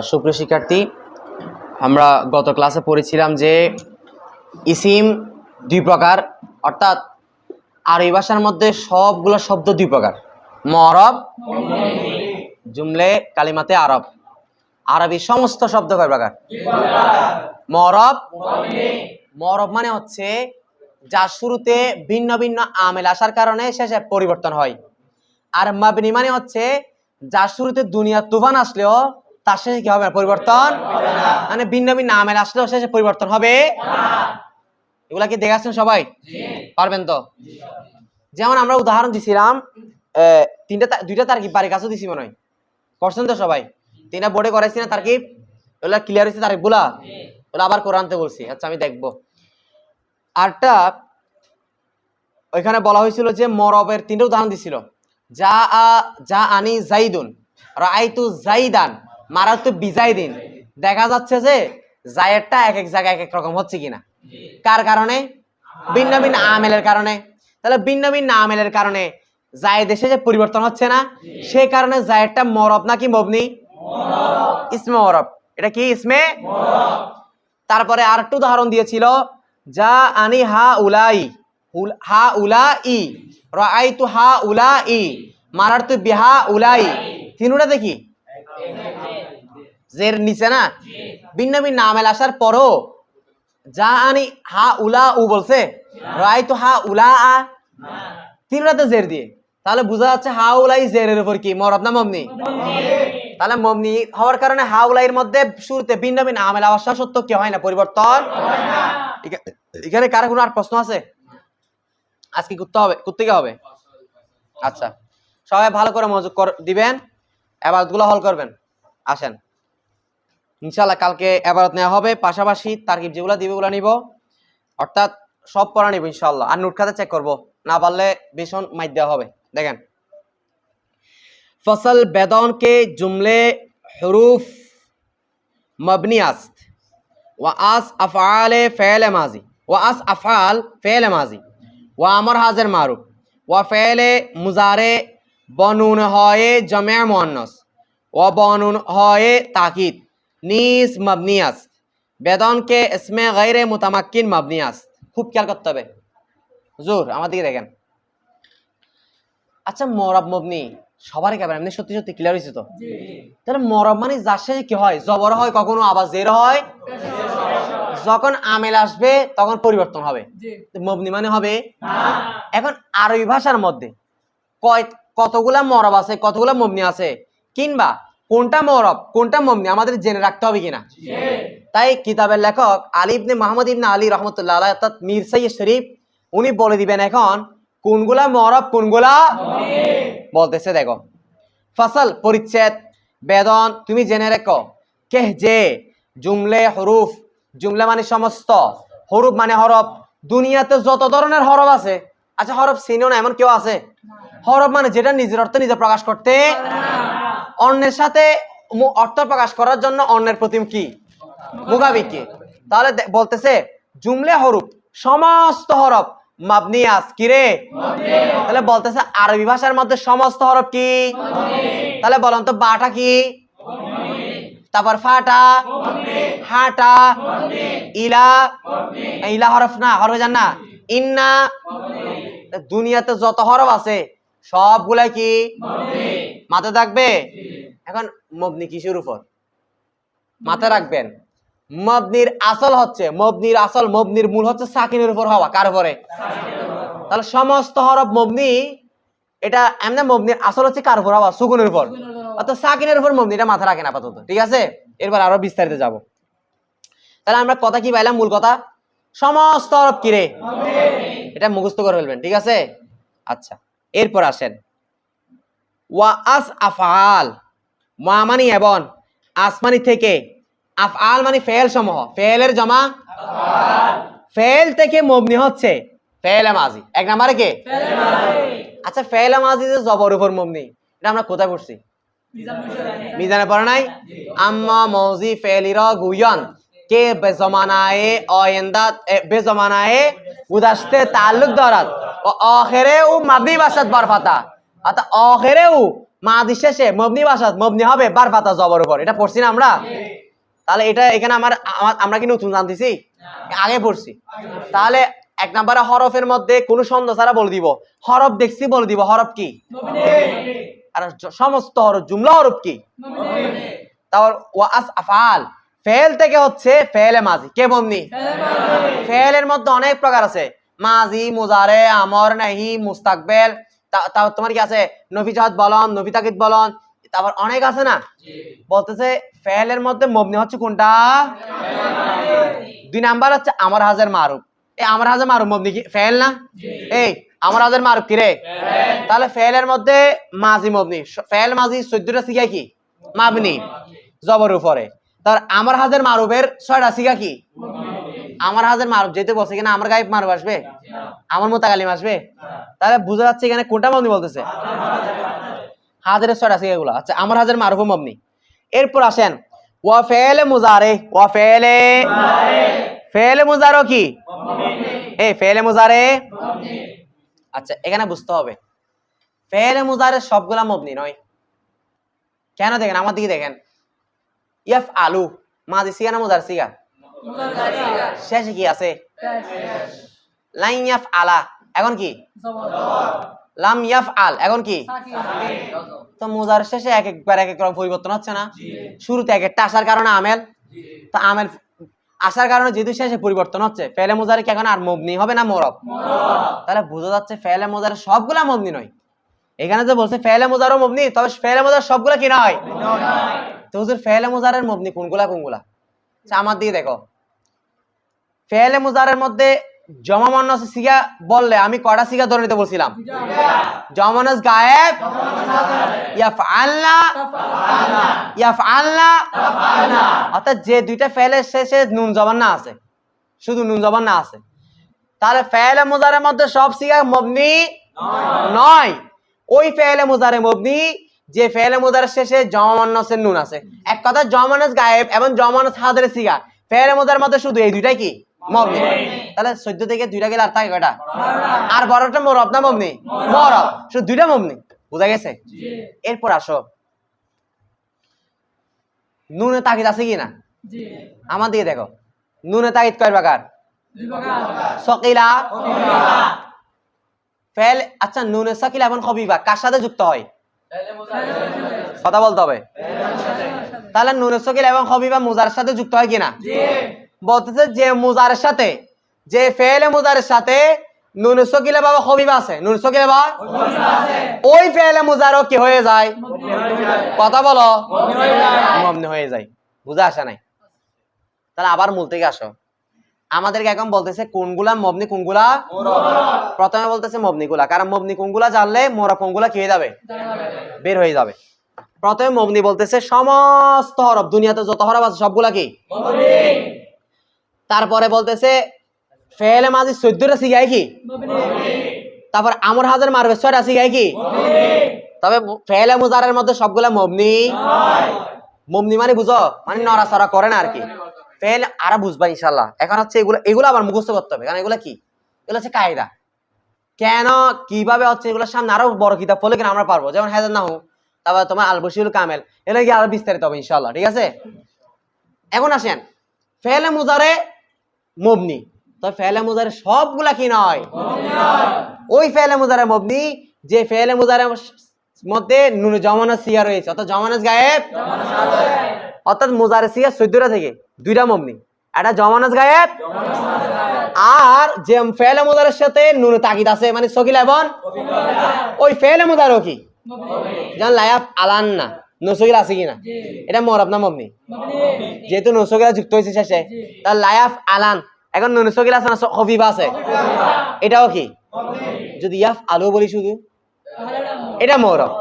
সুপ্রিয় শিক্ষার্থী, আমরা গত ক্লাসে পড়েছিলাম যে ইসিম দুই প্রকার, অর্থাৎ আরবি ভাষার মধ্যে সবগুলো শব্দ দুই প্রকার, মরব, জুমলে, কালিমাতে আরব। আরবি সমস্ত শব্দ কয় প্রকার? মরব। মরব মানে হচ্ছে যার শুরুতে ভিন্ন ভিন্ন আমেল আসার কারণে শেষে পরিবর্তন হয়। আর মাবনি মানে হচ্ছে যার শুরুতে দুনিয়া তুফান আসলেও তার শেষে কি হবে? পরিবর্তন মানে ভিন্ন ভিন্ন আমেল আসলেও শেষে পরিবর্তন হবে। এগুলা কি দেখাচ্ছেন সবাই? পারবেন তো? যেমন আমরা উদাহরণ দিছিলাম, দুইটা তারকিব বাড়ির কাছে দিছি মনে হয়, করছেন তো সবাই? তিনটা বোর্ডে করাইছি না তারকিব? ওগুলা ক্লিয়ার হয়েছে তারকিব গুলা? ওগুলা আবার কোরআনতে বলছি। আচ্ছা, আমি দেখবো। আরটা ওইখানে বলা হয়েছিল যে মরবের তিনটা উদাহরণ দিছিল, যা আনি জাইদুন, রাআইতু জাইদান, মারাতু বিজাইদিন। দেখা যাচ্ছে যে জায়েরটা এক এক জায়গায় এক এক রকম হচ্ছে কিনা। কার কারণে? ভিন্ন ভিন্ন আমেলের কারণে। তাহলে ভিন্ন ভিন্ন আমেলের কারণে জায়েদ এসে যে পরিবর্তন হচ্ছে না, সেই কারণে জায়েরটা মরব নাকি মবনি? ইসমে মরব। এটা কি? ইসমে মরব। তারপরে আরেকটা উদাহরণ দিয়েছিল, যা আনি হা উলাই, হা উলাই, রাআইতু হা উলাই, মারারতু বিহা উলাই। তিনটা দেখি জের নিচে না, ভিন্ন ভিন্ন আমেল আসার পরও যা আনি হা উলা উ বলছে, রাআইতু হা উলা আ, তিনটাতে জের দিয়ে। তাহলে বোঝা যাচ্ছে হা উলাই জেরের উপর কি? মরব না মবনি? তাহলে মবনি হওয়ার কারণে হা উলাইয়ের মধ্যে শুরুতে ভিন্ন ভিন্ন আমেল আসা সত্য কি হয় না? পরিবর্তন। এখানে কার কোনো আর প্রশ্ন আছে? আজকে করতে হবে। আচ্ছা, সবাই ভালো করে মনোযোগ দিবেন, ইবাদতগুলো হল করবেন। আসেন, ইনশাআল্লাহ কালকে ইবাদত নেওয়া হবে, পাশাপাশি তারকিব যেগুলো দিবে ওগুলো নিব, অর্থাৎ সব পড়া নিব ইনশাআল্লাহ। আর নোট খাতা চেক করব, না পারলে ভীষণ মাইর দেওয়া হবে। দেখেন, ফসল বেদন के जुमले हरूफ मबनी است و از افعال فعل ماضی و از افعال فعل ماضی و امر حاضر معروف و فعل مضارع بنون های جمع مؤنث و بنون های تاکید نیز مبنی است বেদন के اسم غیر متمکن مبنی است। খুব খেয়াল করতে হবে হুজুর, আমার দিকে দেখেন। আচ্ছা, মরব মবনি সবারই কেমন? এমনি সত্যি সত্যি ক্লিয়ার হয়েছে তো? তাহলে মরব মানে যার শেষে কি হয়? জবর হয়, কখনো আবার জের হয়। যখন আমেল আসবে তখন পরিবর্তন হবে। মবনি মানে হবে না। এখন আরবি ভাষার মধ্যে কতগুলা মরব আছে, কতগুলা মবনি আছে, কিংবা কোনটা মরব কোনটা মবনি আমাদের জেনে রাখতে হবে কিনা। তাই কিতাবের লেখক আলী ইবনে মুহাম্মদ ইবনে আলী রহমতুল্লাহ আলাইহি অর্থাৎ মীর সৈয়দ শরীফ, উনি বলে দিবেন এখন কোনগুলা মরব কোনগুলা মবনি। বলতেছে দেখো, ফসল পরিচ্ছেদ, বেদন তুমি জেনে রেখো, কেহ যে জুমলে হরুফ, জুমলে মানে সমস্ত, হরুফ মানে হরফ। দুনিয়াতে যত ধরনের হরফ আছে, আচ্ছা হরফ চিনো না এমন কেউ আছে? হরফ মানে যেটা নিজের অর্থ নিজে প্রকাশ করতে, অন্যের সাথে অর্থ প্রকাশ করার জন্য অন্যের প্রতি কি? মুখাপেক্ষী কি? তাহলে বলতেছে জুমলে হরুফ সমস্ত হরফ মাবনি আস কি রে? তাহলে বলতেছে আরবি ভাষার মধ্যে সমস্ত হরফ কি? তাহলে বলেন তো, বাটা কি? তারপর ফাটা, হাটা, ইলা, ইলা হরফ না, হরফ জান না, ইন্না। দুনিয়াতে যত হরফ আছে সবগুলাই কি? মাথায় থাকবে। এখন মবনি কিসের উপর মাথায় রাখবেন? মবনির আসল হচ্ছে, মবনির মূল হচ্ছে সাকিনের উপর হওয়া। কার উপরে? তাহলে সমস্ত হরফ মবনি, এটা এমনি মবনির আসল হচ্ছে কার উপর হওয়া? সুকুনের উপর, অর্থাৎ সাকিনের উপর মবনি। এটা মাথা রাখেন আপাতত, ঠিক আছে? এরপর আরো বিস্তারিত যাব। তাহলে আমরা কথা কি পাইলাম? মূল কথা সমস্ত হরফ কি রে? এটা মুখস্থ করে ফেলবেন, ঠিক আছে? আচ্ছা, এরপর আসেন, ওয়া আস আফআল, ওয়া মানে এবং, আসমানি থেকে, আফআল মানে ফেল সমূহ, ফেলের জমা আফআল। ফেল থেকে মবনি হচ্ছে ফেলে মাজি। এক নম্বরে কে? ফেলে মাজি। আচ্ছা, ফেলে মাজি যে জবর উপর মবনি, এটা আমরা কোথায় পড়ছি? মিজানে পড়া নাই? আম্মা মৌজি ফেলিরা গুয়ন কে বেজমানায়ে আয়েন্দা বেজমানায়ে গুদাশতে তাল্লুক দরাত ও আখিরে ও মাবনি বাসাত বরফাতা, অর্থাৎ আখিরে ও মাদি শেষে মবনি বাসাত মবনি হবে বার ফাতা জবর উপর, এটা পড়ছি না আমরা? তাহলে এটা এখানে আমরা কি নতুন জানতেছি? আগে পড়ছি। তাহলে এক নম্বরে হরফের মধ্যে কোন ছন্দ ছাড়া বলে দিব, হরফ দেখছি বলে দিব হরফ কি, আর সমস্ত হরফ জুমলা হরফ কি। তারপর ওয়াস আফআল, ফেল থেকে হচ্ছে ফেলে মাজি, কে মবনি? ফেলের মধ্যে অনেক প্রকার আছে, মাজি, মুজারে, আমর, নাহি, মুস্তাকবেল, তারপর তোমার কি আছে নফি জাহাদ বলন, নফি তাকিদ বলন, তারপর অনেক আছে না। বলতেছে ফেলের মধ্যে মবনি হচ্ছে কোনটা? 2 নাম্বার হচ্ছে আমর হাজের মারুফ। এই আমর হাজের মারুফ মবনি কি ফেল না? এই আমর হাজের মারুফ কি রে? তাহলে ফেলের মধ্যে মাজি মবনি, ফেল মাজি 14টা সিগা কি মাবনি জবর উপরে। তার আমর হাজের মারুফের 6টা সিগা কি আমার হাজের মারুফ, যেতে বলছে কিনা আমার গায়েব মারুফ আসবে, আমার মুতাকালিম আসবে। তাহলে বুঝা যাচ্ছে এখানে কোনটা মবনি বলতেছে, হাজের 6টা সিগা গুলো। আচ্ছা আমার হাজের মারুফ মবনি। এরপর আসেন ওয়া ফেলে মুজারে, ওয়া ফেলে ফেলে মুজারো কি এই ফেলে মুজারে। আচ্ছা এখানে বুঝতে হবে ফেলে মুজারে সবগুলা মবনি নয়। কেন দেখেন আমার দিকে দেখেন, ইয়াফ আলু মাজি সিগা না মুজার সিগা? শেষে কি আছে? লাইন ইয়াফ আলা, এখন কি লাম ইয়াফ আল, এখন কি? তো মুজার শেষে এক একবার এক এক রকম পরিবর্তন হচ্ছে না? শুরুতে এক একটা আসার কারণে আমেল, তো আমেল আসার কারণে যেহেতু শেষে পরিবর্তন হচ্ছে, ফেলে মুজারে কি এখন আর মবনি হবে না মরব? তাহলে বোঝা যাচ্ছে ফেলে মুজারে সবগুলা মবনি নয়। এখানে যে বলছে ফেলে মুজারও মবনি, তবে ফেলে মুজার সবগুলা কি নয়? তো হুজুর ফেলে মুজারের মবনি কোনগুলা কোনগুলা? আমার দিকে দেখো, ফেলে মুজারের মধ্যে জমা মুন্নাস সিগা বললে আমি কয়টা সিগা ধরে নিতে বলছিলাম? জমা মুন্নাস গায়েব, ইয়াফআলনা, ইয়াফআলনা, অর্থাৎ যে দুইটা ফেলের শেষে নুন জবান না আছে, শুধু নুন জবান না আছে, তাহলে ফেলে মুজারের মধ্যে সব সিগা মবনি নয়। ওই ফেলে মুজারে মবনি যে ফেলে মুজারের শেষে জমা মুন্নাসের নুন আছে। এক কথা জমা মুন্নাস গায়েব এবং জমা মুন্নাস হাজির সিগা ফেলে মুজারের মধ্যে শুধু এই দুইটাই কি মবনি। তাহলে 14 থেকে 2টা গেলে আর থাকে কয়টা? আর বড়টা মরব না মবনি? মরব, শুধু 2টা মবনি। বুঝা গেছে? এরপর আসো নুনে তাকিদ আছে কি না? আমার দিকে দেখো, নুনে তাকিদ কয় প্রকার? 2 প্রকার। সকিলা, ফেল। আচ্ছা নুনে সকিলা এবং খবিবা কার সাথে যুক্ত হয়? কথা বলতে হবে। তাহলে নুনে সকিলা এবং খবিবা মুজারের সাথে যুক্ত হয় কিনা? বলতেছে যে মুজারের সাথে, যে ফেলে মুজারের সাথে নুনে সকিলা বা খবিবা আছে, নুনে সকিলা বা ওই ফেলে মুজারও কি হয়ে যায়? কথা বলো, মবনি হয়ে যায়। বুঝা আসে নাই? তাহলে আবার মূল থেকে আসো, আমাদেরকে এখন বলতেছে কোনগুলা মবনি কোনগুলা মুরব। প্রথমে বলতেছে মবনি গুলা, কারণ মবনি কোনগুলা জানলে মুরব কোনগুলা কি হয়ে যাবে, বের হয়ে যাবে। প্রথমে মবনি বলতেছে সমস্ত হরফ, দুনিয়াতে যত হরফ আছে সবগুলা কি মবনি। তারপরে বলতেছে ফেলে মাজি 14টা সিগায় কি মবনি। তারপর আমর হাজার মারবে 6টা সিগায় কি মবনি। তবে ফেলে মুজারের মধ্যে সবগুলা মবনি নয়। মবনি মানে বুঝো, মানে নড়াচড়া করে না আর কি। ফেল আরা বুঝবা ইনশাআল্লাহ। এখন হচ্ছে এগুলো আবার মুখস্থ করতে হবে, কারণ এগুলো কি, এগুলো হচ্ছে কায়দা। কেন কিভাবে হচ্ছে এগুলোর সামনে আরো বড় কিতাব পড়লে কিনা আমরা পারবো, যেমন হাজার নাহু, তারপর তোমার আল বশিরুল কামেল, এগুলো কি আরো বিস্তারিত হবে ইনশাআল্লাহ। ঠিক আছে? এখন আসেন ফেলে মুজারে মবনি, তো ফেলে মুজারে সবগুলা কি নয়, ওই ফেলে মুজারে মবনি যে ফেলে মুজারে মধ্যে নুন জমানাস সিগা রয়েছে, অর্থাৎ জমানাস গায়েব, অর্থাৎ মুজারে সিগা 14টা থেকে 2টা মবনি, এটা জমানাস গায়েব। আর যে ফেলে মুজারের সাথে নুন তাকিদ আছে মানে সকিলা এবং ওই ফেলে মুজারও কি যেমন লায়াফ আলান্না, নসকিলা আছে কিনা? এটা মরব না মবনি? যেহেতু নসকিলা যুক্ত হয়েছে শেষে, তাহলে লায়াফ আলান, এখন নসকিলা আছে না খফিফা আছে, এটাও কি? যদি ইয়াফ আলু বলি শুধু, এটা মরব।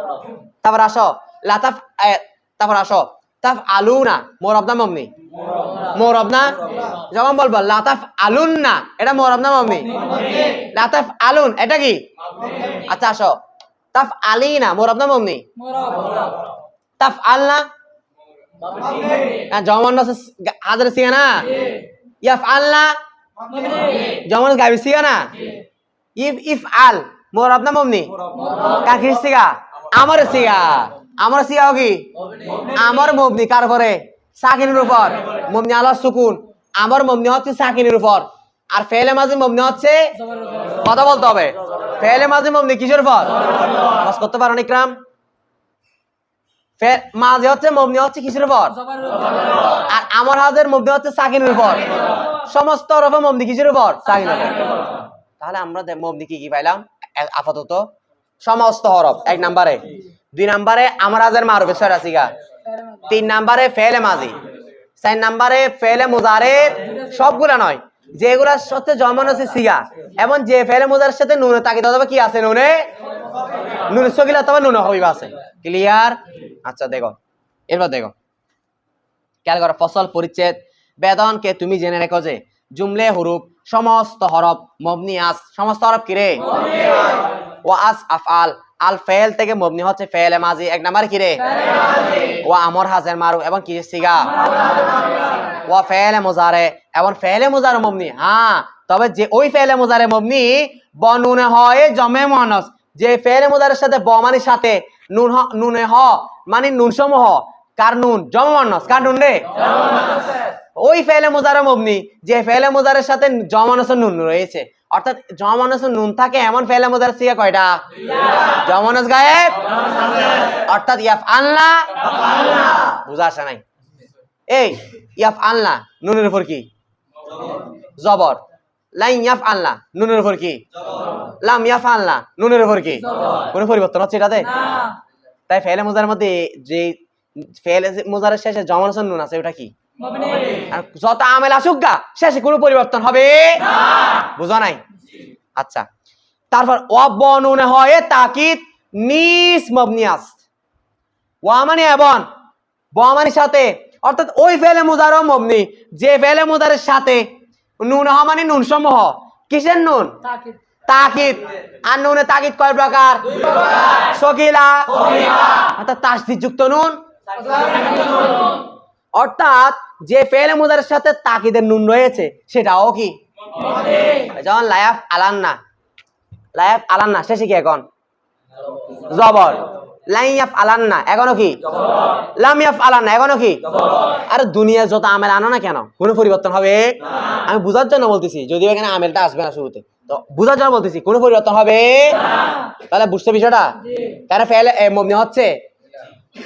তারপর আসো লাতাফ, তারপর আসো তাফ আলু না, মরব না মবনি? মরব না। যখন বলবো লাতাফ আলুন না, এটা মরব না মবনি? লাতাফ আলুন এটা কি? আচ্ছা আসো তাফ আলি না, মরব না মবনি? তাফ আল না, জমান হাজার সিগা না, ইয়াফ আল না, জমান গাবি সিগা না, ইফ আল মরব না মবনি? কাকির সিগা আমার সিগা কি আমার মবনি কার উপরে সাকিনের উপর মবনি আলা সুকুন আমার মবনি হচ্ছে সাকিনের উপর আর ফেলে মাঝি মবনি হচ্ছে কথা বলতে হবে ফেলে মাঝি মবনি কিসের উপর বাস করতে পারো ইকরাম মাঝে হচ্ছে মবনি হচ্ছে কিসের উপর আর আমার হাজের মবনি হচ্ছে সাকিনের উপর সমস্ত হরফে মবনি কিসের উপর সাকিনের উপর তাহলে আমরা মবনি কি পাইলাম আপাতত সমস্ত হরফ এক নম্বরে 2 নম্বরে আমার হাজের মারুফে ছয়টা সিগা 3 নম্বরে ফেলে মাঝি 4 নম্বরে ফেলে মুজারে সবগুলা নয় যেগুলা সাথে জমান আছে সিগা এবং যে ফেলে মুজারের সাথে নুনে তাকিদ অথবা কি আছে নুনে সগিলা অথবা নুনে হইবা আছে ক্লিয়ার আচ্ছা দেখো এরপর দেখো খেয়াল করো ফসল পরিচ্ছেদ বেদনকে তুমি জেনে রেখো যে জুমলে হুরুফ সমস্ত হরফ মবনি আস সমস্ত হরফ কি রে ওয়া আস আফআল আল ফেল থেকে মবনি হচ্ছে ফেলে মাজি এক নাম্বার কি রে ওয়া আমর হাজের মারু এবং কি সিগা ওয়া ফেলে মুজারে এবং ফেলে মুজারে মবনি হ্যাঁ তবে যে ওই ফেলে মুজারে মবনি বনুনে হয় জমে মুয়ান্নাস যে ফেলে মুজারের সাথে ব মানির সাথে নুনে হ মানে নুন সমূহ কার নুন জমে মুয়ান্নাস কার নুন রে ওই ফেলে মুজারে মবনি যে ফেলে মুজারের সাথে জমানাস নুন রয়েছে অর্থাৎ জমানাস নুন থাকে এমন ফেলে মুজার সিগা কয়টা জমানাস গায়েব অর্থাৎ ইয়াফআলনা বুঝা আসে নাই এই ইয়াফআলনা নুনের উপর কি জবর লাইন ইয়াফআলনা নুনের উপর কি লাম ইয়াফআলনা নুনের উপর কি কোনো পরিবর্তন হচ্ছে এটাতে না তাই ফেলে মুজারের মধ্যে যে ফেলে মুজারের শেষে জমানাস নুন আছে ওটা কি আর যত আমেল আসুক গা শেষে কোনো পরিবর্তন হবে না বুঝা নাই আচ্ছা তারপর ওয়াবনুনে হয় তাকিদ নিস মবনি আস ওয়া মানে এবং ব মানির সাথে অর্থাৎ ওই ফেলে মুজারও মবনি যে ফেলে মুজারের সাথে নুন হ মানে নুন সমূহ কিসের নুন তাকিদ আর নুনে তাকিদ কয় প্রকার সকিলা অর্থাৎ তাসদিদ যুক্ত নুন অর্থাৎ যে ফেলে মুজারের সাথে তাকিদের নুন রয়েছে সেটাও কি যেমন লায়াফ আলান্না শেষে কি এখন জবর লাইয়াফ আলান্না এখনো কি লামিয়াফ আলান্না এখনো কি আর দুনিয়া যত আমেল আনো না কেন কোনো পরিবর্তন হবে আমি বুঝার জন্য বলতেছি যদিও এখানে আমেলটা আসবে না শুরুতে তো বুঝার জন্য বলতেছি কোনো পরিবর্তন হবে তাহলে বুঝতে বিষয়টা কেন ফেলে মবনি হচ্ছে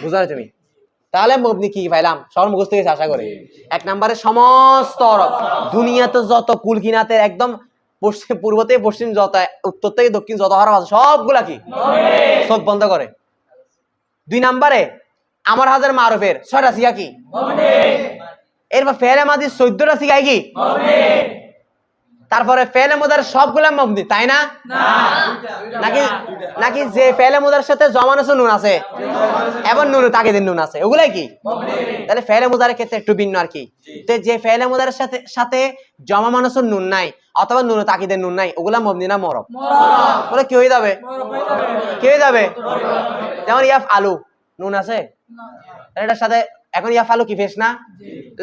বুঝা তুমি তাহলে মবনি কি পাইলাম সবার মুখস্থ হয়েছে আশা করি এক নম্বরে সমস্ত হরফ দুনিয়াতে যত কুল কিনাতে একদম পশ্চিম পূর্ব থেকে পশ্চিম যত উত্তর থেকে দক্ষিণ যত হরফ আছে সবগুলা কি চোখ বন্ধ করে 2 নম্বরে আমার হাজার মারুফের 6টা সিগা কি এরপর ফেলে মাদি 14টা সিগা কি তারপরে ফেলে মুদার সবগুলা মবনি তাই না নাকি যে ফেলে মুদার সাথে জমানাস নুন আছে এবং নুন তাকিদের নুন আছে ওগুলাই কি তাহলে ফেলে মুদারের ক্ষেত্রে একটু ভিন্ন আর কি তো যে ফেলে মুদারের সাথে জমানাস নুন নাই অথবা নুন তাকিদের নুন নাই ওগুলা মবনি না মরব বলে কি হয়ে যাবে যেমন ইয়াফ আলু নুন আছে এটার সাথে এখন ইয়াফ আলু কি ফেস না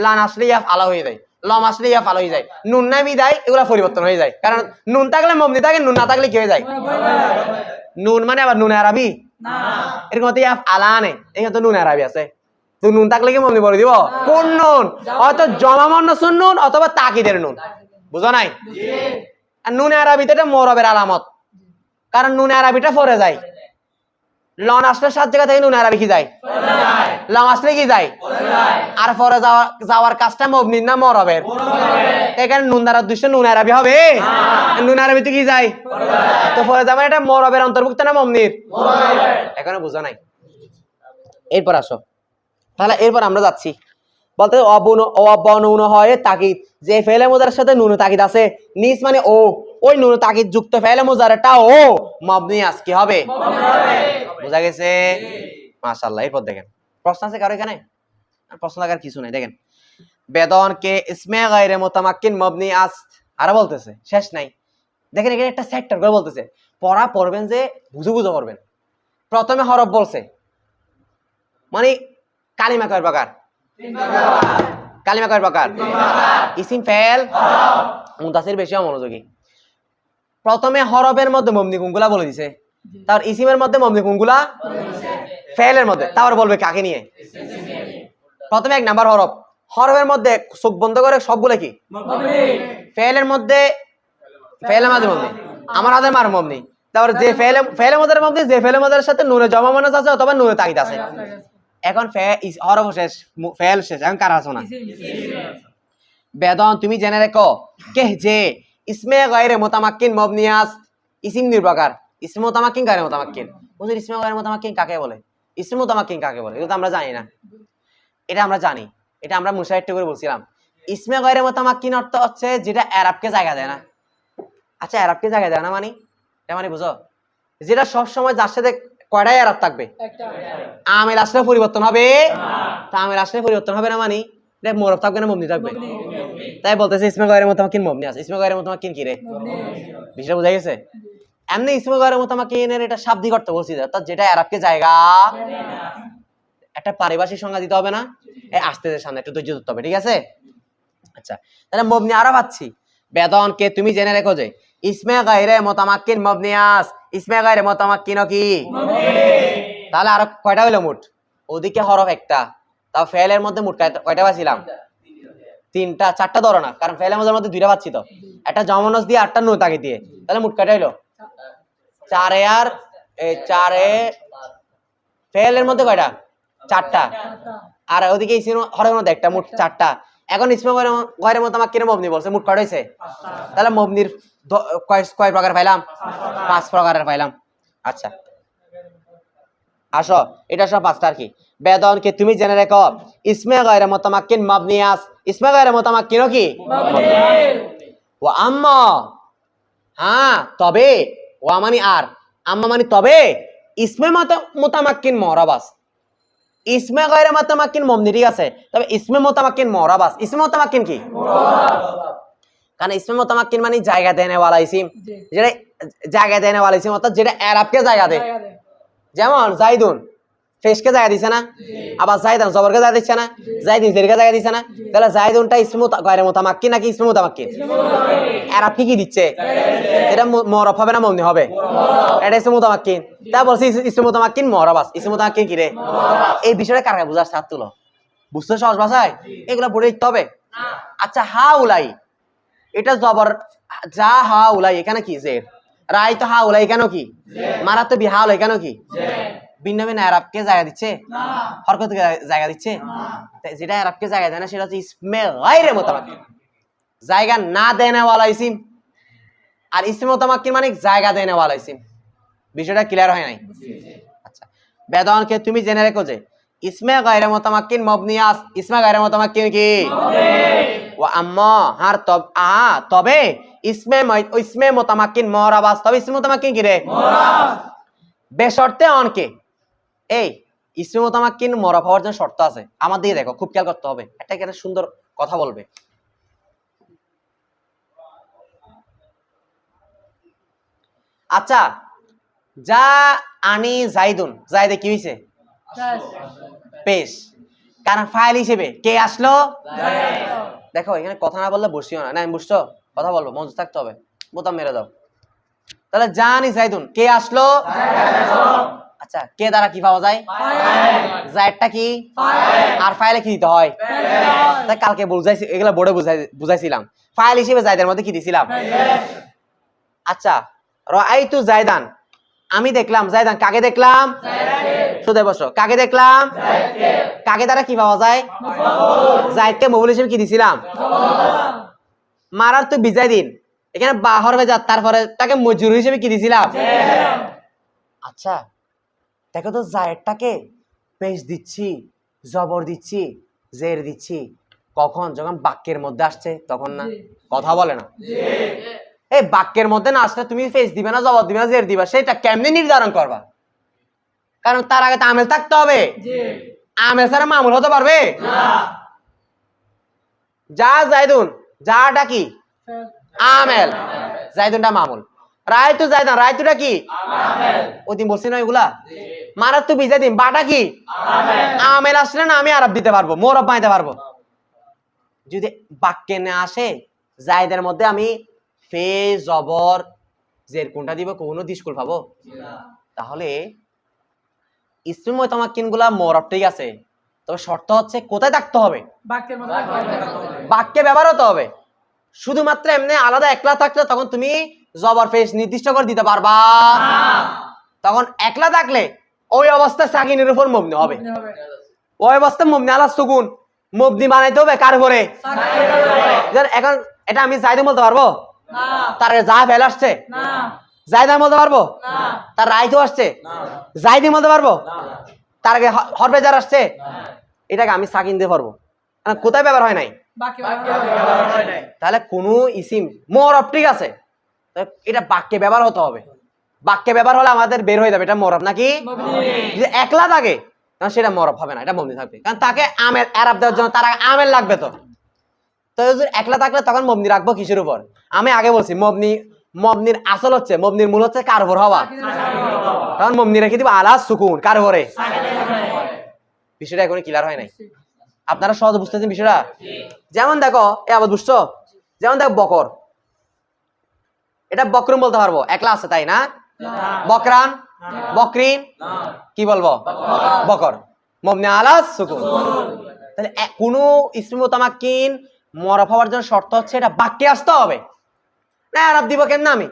লান আসলে ইয়াফ আলা হয়ে যায় লম আসলে ইয়া ফাল হয়ে যায় নুন না বিদায় এগুলা পরিবর্তন হয়ে যায় কারণ নুন থাকলে মবনি থাকে নুন না থাকলে কি হয়ে যায় নুন মানে আবার নুন আরবি না এরকম তো ইয়া আলানে এখানে তো নুন আরবি আছে তো নুন থাকলে কি মবনি বলে দিব কোন নুন হয়তো জমামন্ন নুন অথবা তাকিদের নুন বুঝো নাই আর নুন আরবিতে এটা মরবের আলামত কারণ নুন আরবিটা পড়ে যায় লন আসলে 7 জায়গা থেকে নুন আরবি কি যায় লং আসলে কি যায় আর পরে যাওয়ার কাজটা মবনি না মরবের এখানে নুন দ্বারা উদ্দেশ্য নুন আরবি হবে নুন আরবিতে কি যায় তো পরে যাবেন এটা মরবের অন্তর্ভুক্ত না মবনির এখনো বুঝা নাই এরপর আসো তাহলে এরপর আমরা যাচ্ছি বলতে অবনুন হয় তাকিদ যে ফেলে মুজারের সাথে নুন তাকিদ আছে নিস মানে ও ওই নুন তাকিদ যুক্ত ফেলে মুজারেটা ও মবনি আস কি হবে বুঝা গেছে মাশাআল্লাহ এরপর দেখেন প্রশ্ন আছে কারো এখানে প্রশ্ন লাগার কিছু নাই দেখেন বেদন কে ইসমে গায়রে মুতামাক্কিন মবনি আস আর বলতেছে শেষ নাই দেখেন এখানে একটা সেক্টর করে বলতেছে পড়বেন যে বুঝে করবেন প্রথমে হরফ বলছে মানে কালিমা কয় প্রকার ইসিম ফেল মুতাসির বেশি মনোযোগী প্রথমে হরফের মধ্যে মবনি কোনগুলা বলে দিছে তার ইসিমের মধ্যে মবনি কোনগুলা ফেলের মধ্যে তারপর বলবে কাকে নিয়ে প্রথমে এক নাম্বার হরফ হরফের মধ্যে চোখ বন্ধ করে সবগুলো কি ফেলের মধ্যে ফেলের মাঝে মবনি আমার হাতে মার মবনি তারপর যে ফেলের মধ্যে মবনি যে ফেলের মধ্যে সাথে নুনে জমা মানাস আছে অথবা নুনে তাকিদ আছে এখন হরফ শেষ ফেল শেষ এখন কার আছে না বেদন তুমি জেনে রেখো কে যে ইসমে গায়রে মুতামাক্কিন মবনিয়াস ইসিম নির্বাকার ইসমে মুতামাক্কিন গায়রে মুতামাক্কিন বুঝুন ইসমে গায়রে মুতামাক্কিন কাকে বলে ইসমে মুতামাক্কিন কাকে বলে এটা তো আমরা জানি না এটা আমরা জানি এটা আমরা মুশাহিদ করে বলছিলাম ইসমে গায়রে মুতামাক্কিন অর্থ হচ্ছে যেটা আরবকে জায়গা দেয় না আচ্ছা আরবকে জায়গা দেয় না মানে এটা মানে বুঝো যেটা সব সময় যার সাথে কয়টাই আরব থাকবে একটা আমেল আসলে পরিবর্তন হবে তা আমেল আসলে পরিবর্তন হবে না মানে এটা মুরব থাকবে না মবনি থাকবে তাই বলতেছে ইসমে গায়রে মুতামাক্কিন মবনি আছে ইসমে গায়রে মুতামাক্কিন কি রে বিষয়টা বুঝা গেছে এমনি ইসমে গায়রে মুতামাক্কিনের এটা শাব্দিক অর্থ বলছি অর্থাৎ যেটা আরবকে জায়গা একটা পারিভাষিক সংজ্ঞা দিতে হবে না এই আস্তেদের সামনে একটু ধৈর্য ধরতে হবে ঠিক আছে আচ্ছা তাহলে মবনি আরো পাচ্ছি বেদনকে তুমি জেনে রেখো যে ইসমে গায়রে মুতামাক্কিন মবনিয়াস ইসমে গায়রে মুতামাক্কিন কি তাহলে আর কয়টা হলো মোট ওদিকে হরফ একটা তাও ফেলের মধ্যে মোট কয়টা পাচ্ছিলাম তিনটা চারটা ধরো না কারণ ফেলের মধ্যে দুইটা পাচ্ছি তো একটা জমনস দিয়ে আটটা নুন তাকে দিয়ে তাহলে মোট কয়টা হলো চারে আর চারে ফেলের মধ্যে কয়টা চারটা আর ওদিকে হরের মধ্যে একটা মোট চারটা এখন ইসমে গায়রে মুতামাক্কিন মবনি বলছে মোট কয়টা হইছে তাহলে মবনির কয় প্রকার পাইলাম 5 প্রকারের পাইলাম আচ্ছা আসো এটা সব পাঁচটা আর কি বেদনকে তুমি জেনে রেখো ইসমে গায়রে মুতামাক্কিন মাবনিয়াস ইসমে গায়রে মুতামাক্কিন কি মাবনি ওয়া আম্মা হ্যাঁ তবে ওয়া মানে আর আম্মা মানে তবে ইসমে মুতামাক্কিন মুরাবাস ইসমে গায়রে মুতামাক্কিন মবনি ঠিক আছে তবে ইসমে মুতামাক্কিন মুরাবাস ইসমে মুতামাক্কিন কি মুরাবাস কারণ ইসমে মুতামাক্কিন মানে জায়গা দেনে वाला ইসিম যেটা জায়গা দেনে वाला ইসিম অর্থাৎ যেটা আরবকে জায়গা দেয় যেমন জাইদুন ফেশকে জায়গা দিছে না আবার জাইদান জবরকে জায়গা দিচ্ছে না জাইদিন জেরকে জায়গা দিছে না তাহলে জাইদুনটা ইসমে গায়রে মুতামাক্কিন নাকি ইসমে মুতামাক্কিন আরব কি দিচ্ছে এটা মুরাব হবে না মবনি হবে এটা ইসমে মুতামাক্কিন তা বলছি ইসমে মুতামাক্কিন মুরাবাস ইসমে মুতামাক্কিন কি রে এই বিষয়টা কারকে বুঝার সাথ তুলো বুঝতে সহজ ভাষায় এগুলা পড়ে দিতে হবে আচ্ছা হা উলাই এটা জবর যা হা উলাই এখানে কি জের রাই তো হা উলাই কেন কি মারা তো বিহা উলাই কেন কি ভিন্ন ভিন্ন আরবকে জায়গা দিচ্ছে না হরকতকে জায়গা দিচ্ছে না যেটা আরবকে জায়গা দেয় না সেটা হচ্ছে ইসমে গায়রে মুতামাক্কিন জায়গা না দেনে वाला ইসিম আর ইসমে মুতামাক্কিন মানে জায়গা দেনে वाला ইসিম বিষয়টা ক্লিয়ার হয় নাই আচ্ছা বেদনকে তুমি জেনে রেখো যে ইসমে গায়রে মুতামাক্কিন মবনিয়াস ইসমে গায়রে মুতামাক্কিন কি মবনি ওয়া আম্মা হার তবে ইসমে মুতামাক্কিন মুরাবাস তবে ইসমে মুতামাক্কিন কি রে মুরাবাস বেশর্তে অনকে এই ইসমে মুতামাক্কিন মুরাব হওয়ার জন্য শর্ত আছে আমার দিকে দেখো খুব খেয়াল করতে হবে একটা কেন সুন্দর কথা বলবে আচ্ছা যা আনি জাইদুন জাইদে কি হইছে পেশ কারণ ফাইল হিসেবে কে আসলো দেখো এখানে কথা না বললে বসিও না আমি বুঝছো কথা বলবো মনোযোগ থাকতে হবে বোতাম মেরে দাও তাহলে জানি জাইদুন কে আসলো আচ্ছা কে দ্বারা কি পাওয়া যায় জাইদটা কি আর ফাইলে কি দিতে হয় তাই কালকে বুঝাইছি এগুলা বোর্ডে বুঝাইছিলাম ফাইল হিসেবে জাইদের মধ্যে কি দিছিলাম আচ্ছা রাআইতু জাইদান আমি দেখলাম জাইদান কাকে দেখলাম শুধু বসো কাকে দেখলাম কাকে দ্বারা কি পাওয়া যায় জাইদকে মফউল হিসেবে কি দিছিলাম মারার তো বিজাই দিন এখানে বা হরফে যা তারপরে তাকে মজরুর হিসেবে কি দিছিলাম আচ্ছা দেখো তো জায়েরটাকে পেশ দিচ্ছি জবর দিচ্ছি জের দিচ্ছি কখন যখন বাক্যের মধ্যে আসছে তখন না কথা বলে না এই বাক্যের মধ্যে না আসলে তুমি পেশ দিবে না জবর দিবে না জের দিবা সেটা কেমনে নির্ধারণ করবা কারণ তার আগে তো আমেল থাকতে হবে আমেল ছাড়া মামুল হতে পারবে না যা জাইদুন যাটা কি আমেল জাইদুনটা মামুল রায়তু জাইদান রায়তুটা কি আমেল ওদিন বলছি না এগুলা মারাত তো বিজাই দিন বাটা কি আমেল আসলে না আমি আরব দিতে পারবো মুরাব বানাইতে পারবো যদি বাক্যে না আসে জাইদের মধ্যে আমি ফে জবর জের কোনটা দিব কোনো স্কুল পাবো তাহলে ইসমি মুতামাক্কিন গুলা মরব ঠিক আছে তবে শর্ত হচ্ছে কোথায় থাকতে হবে বাক্যে ব্যবহার হতে হবে শুধুমাত্র এমনি আলাদা একলা থাকলে তখন তুমি জবর পেশ নির্দিষ্ট করে দিতে পারবা তখন একলা থাকলে ওই অবস্থায় সাকিনের উপর মবনি হবে ওই অবস্থায় মবনি আলা সুকুন মবনি বানাইতে হবে কার উপরে এখন এটা আমি জায়দা বলতে পারবো তার যা ফেল আসছে জায়দা বলতে পারবো তার রাইতো আসছে জায়দি বলতে পারবো তার আগে হরফে জার আসছে এটাকে আমি সাকিন দিতে পারবো কোথায় ব্যবহার হয় নাই তাহলে কোন ইসিম মরব ঠিক আছে এটা বাক্যে ব্যবহার হতে হবে বাক্যে ব্যবহার হলে আমাদের বের হয়ে যাবে এটা মরব নাকি যদি একলা থাকে তাহলে সেটা মরব হবে না এটা মবনি থাকবে কারণ তাকে আমের এরাব দেওয়ার জন্য তার আমের লাগবে তো যদি একলা থাকলে তখন মবনি রাখবো কিসের উপর আমি আগে বলছি মবনির আসল হচ্ছে মবনির মূল হচ্ছে কার উপর হওয়া তখন মবনি রেখে দিব আলা সুকুন কার উপরে বিষয়টা এখনো ক্লিয়ার হয় নাই আপনারা সহজে বুঝতেছেন বিষয়টা যেমন দেখো এ আবার বুঝছো যেমন দেখো বকর এটা বকরুম বলতে পারবো একলা আছে তাই না বকরান বকরিন কি বলবো বকর মবনি আলা সুকুন তাহলে কোন ইসমি মুতামাক্কিন মরফ হওয়ার জন্য শর্ত হচ্ছে এটা বাক্যে আসতে হবে না আরব দিব কেন আমি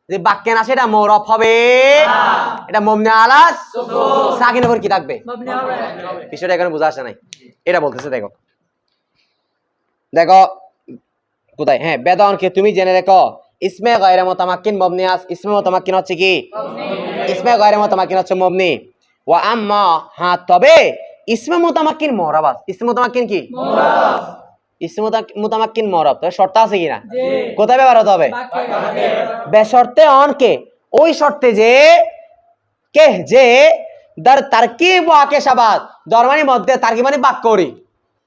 যে বাক্যে না সেটা মরফ হবে এটা মবনি আলা সুকুন সাকিনের উপর কি থাকবে মবনি হবে বিষয়টা এখানে বোঝা আসে নাই এটা বলতেছে দেখো দেখো কোথায় হ্যাঁ বেদনকে তুমি জেনে রেখো ইসমে গায়রে মুতামাক্কিন মবনি আস ইসমে মুতামাক্কিন হচ্ছে কি ইসমে গায়রে মুতামাক্কিন হচ্ছে মবনি ওয়া আম্মা হ্যাঁ তবে ইসমে মুতামাক্কিন মুরাব ইসমে মুতামাক্কিন কি মুরাব ইসমে মুতামাক্কিন মুরাব তো শর্ত আছে কিনা কোথায় ব্যবহার হতে হবে বেশর্তে অনকে ওই শর্তে যে কে যে দার তারকিব ওয়াকে শাবাত দরমানি মধ্যে তারকিব মানে বাক্য করি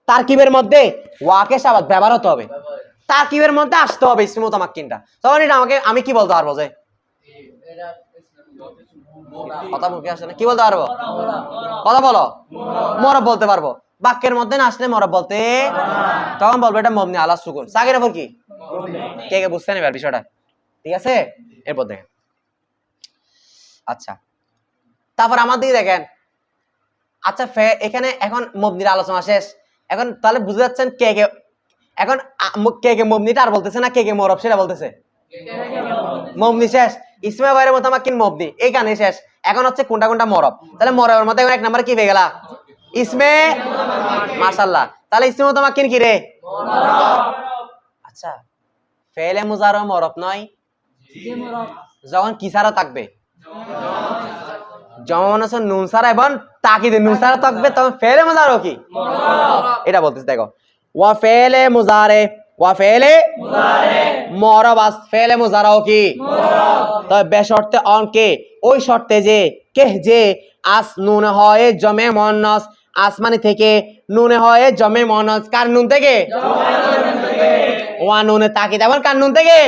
তারকিবের মধ্যে ওয়াকে শাবাত ব্যবহার হতে হবে তারকিবের মধ্যে আসতে হবে ইসমে মুতামাক্কিনটা তখন এটা আমাকে আমি কি বলতে পারবো যে কথা মুখে আসে না কি বলতে পারবো কথা বলো মরব বলতে পারবো বাক্যের মধ্যে না আসলে মরব বলতে তখন বলবো এটা মবনি আলা সুকুন সাকিনের উপর কি কে কে বুঝতে নেবার বিষয়টা ঠিক আছে এরপর দেখেন আচ্ছা তারপর আমার দিকে দেখেন আচ্ছা এখানে এখন মবনির আলোচনা শেষ এখন তাহলে বুঝতে যাচ্ছেন কে কে এখন কে কে মবনিটা আর বলতেছে না কে কে মরব সেটা বলতেছে মবনি শেষ ইসমে গায়রে মুতামাক্কিন মবনি এইখানে শেষ এখন হচ্ছে কোনটা কোনটা মরব তাহলে মরবের মধ্যে এখন এক নাম্বার কি পেয়ে গেলা ইসমে মাশাআল্লাহ তাহলে ইসমে মুতামাক্কিন কি রে মরব আচ্ছা ফেলে মুজারর মরব নয় জি মরব যখন কি ছাড়া থাকবে যেমন আছে নুন ছাড়া এবং তাকিদে নুন ছাড়া থাকবে তখন ফেলে মুজারর কি মরব এটা বলতেছ দেখো ওয়া ফেলে মুজারে ওয়া ফেলে মুজারে মরব আস ফেলে মুজারাও কি মরব তবে বেশর্তে অনকে ওই শর্তে যে কে যে আস নুন হয় জমে মুয়ান্নাস আসমানি থেকে নুনে হয় জমে মুয়ান্নাস কার নুন থেকে ওয়া নুনে তাকিদ এবং কার নুন থেকে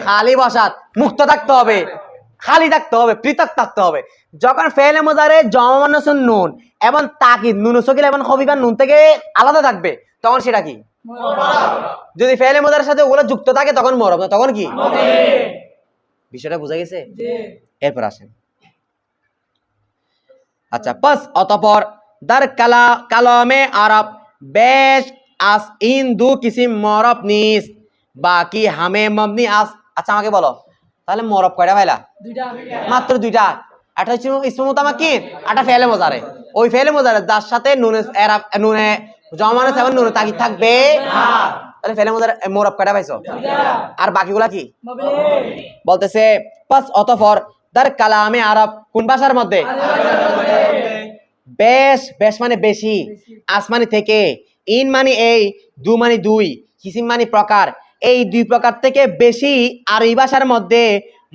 খালি বসাত মুক্ত থাকতে হবে খালি থাকতে হবে পৃথক থাকতে হবে যখন ফেলে মুজারে জমা মুয়ান্নাস নুন এবং তাকিদ নুন সকিল এবং খফিফা নুন থেকে আলাদা থাকবে তখন সেটা কি যদি ফেলে মুজারের সাথে ওগুলো যুক্ত থাকে তখন মরব না তখন কি বিষয়টা বোঝা গেছে এরপর আসেন আচ্ছা পাস অতঃপর দার কালামে আরব বেশ আস ইন দু কিসিম মরব নিস বাকি হামে মবনি আস আচ্ছা আমাকে বলো তাহলে মরব কয়টা ভাইলা দুইটা মাত্র দুইটা একটা হচ্ছে ইসমে মুতামাক্কিন একটা ফেলে মুজারে ওই ফেলে মুজারে যার সাথে নুনে এরাব নুনে জমানে সেভেন নুনে তাকিদ থাকবে না তাহলে ফেলে মুজারে মরব কয়টা পাইছো আর বাকিগুলা কি বলতেছে পাস অতঃপর দার কালামে আরব কোন ভাষার মধ্যে বেশ বেশ মানে বেশি আসমানি থেকে ইন মানে এই দু মানে দুই কিসিম মানে প্রকার এই দুই প্রকার থেকে বেশি আর এই ভাষার মধ্যে